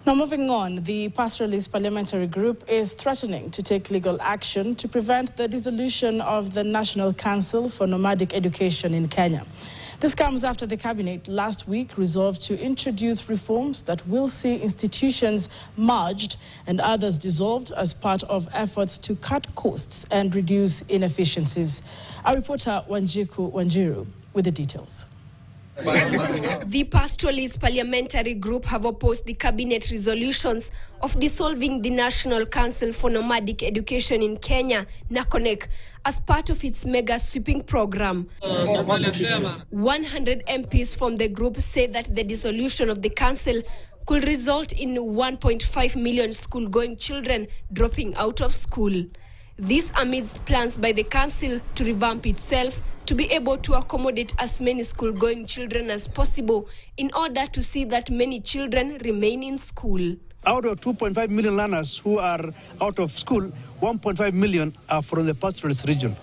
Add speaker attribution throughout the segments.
Speaker 1: Now, moving on, the Pastoralist parliamentary group is threatening to take legal action to prevent the dissolution of the National Council for Nomadic Education in Kenya. This comes after the cabinet last week resolved to introduce reforms that will see institutions merged and others dissolved as part of efforts to cut costs and reduce inefficiencies. Our reporter Wanjiku Wanjiru with the details.
Speaker 2: The Pastoralist parliamentary group have opposed the cabinet resolutions of dissolving the National Council for Nomadic Education in Kenya, NACONEC, as part of its mega sweeping program. 100 MPs from the group say that the dissolution of the council could result in 1.5 million school-going children dropping out of school. This amidst plans by the council to revamp itself to be able to accommodate as many school-going children as possible in order to see that many children remain in school.
Speaker 3: Out of 2.5 million learners who are out of school, 1.5 million are from the Pastoralist region.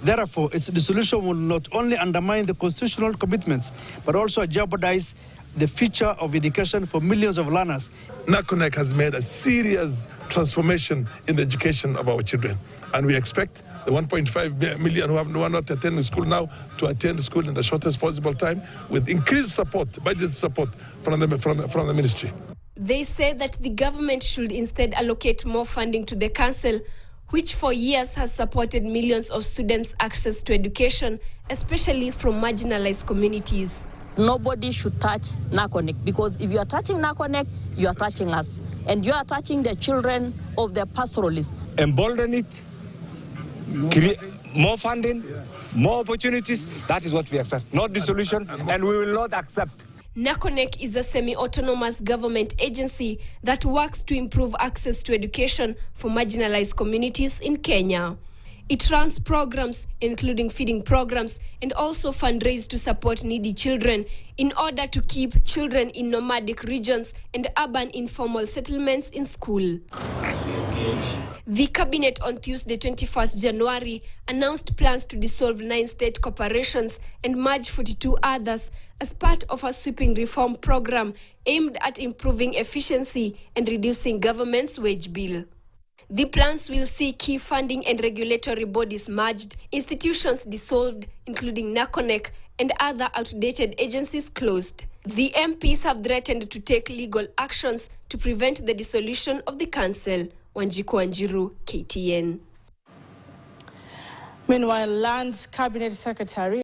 Speaker 3: Therefore, its dissolution will not only undermine the constitutional commitments, but also jeopardize the future of education for millions of learners.
Speaker 4: NACONEC has made a serious transformation in the education of our children, and we expect the 1.5 million who are not attending school now to attend school in the shortest possible time with increased support, budget support from the ministry.
Speaker 2: They say that the government should instead allocate more funding to the council, which for years has supported millions of students' access to education, especially from marginalized communities.
Speaker 5: Nobody should touch NACONEC, because if you are touching NACONEC, you are touching us. And you are touching the children of the pastoralists.
Speaker 6: Embolden it, create more funding, more opportunities. That is what we expect. Not dissolution, and we will not accept.
Speaker 2: NACONEC is a semi-autonomous government agency that works to improve access to education for marginalized communities in Kenya. It runs programs, including feeding programs, and also fundraise to support needy children in order to keep children in nomadic regions and urban informal settlements in school. The cabinet on Tuesday, 21st January, announced plans to dissolve 9 state corporations and merge 42 others as part of a sweeping reform program aimed at improving efficiency and reducing government's wage bill. The plans will see key funding and regulatory bodies merged, institutions dissolved, including NACONEC, and other outdated agencies closed. The MPs have threatened to take legal actions to prevent the dissolution of the council. Wanjiku Wanjiru, KTN.
Speaker 1: Meanwhile, Lands Cabinet Secretary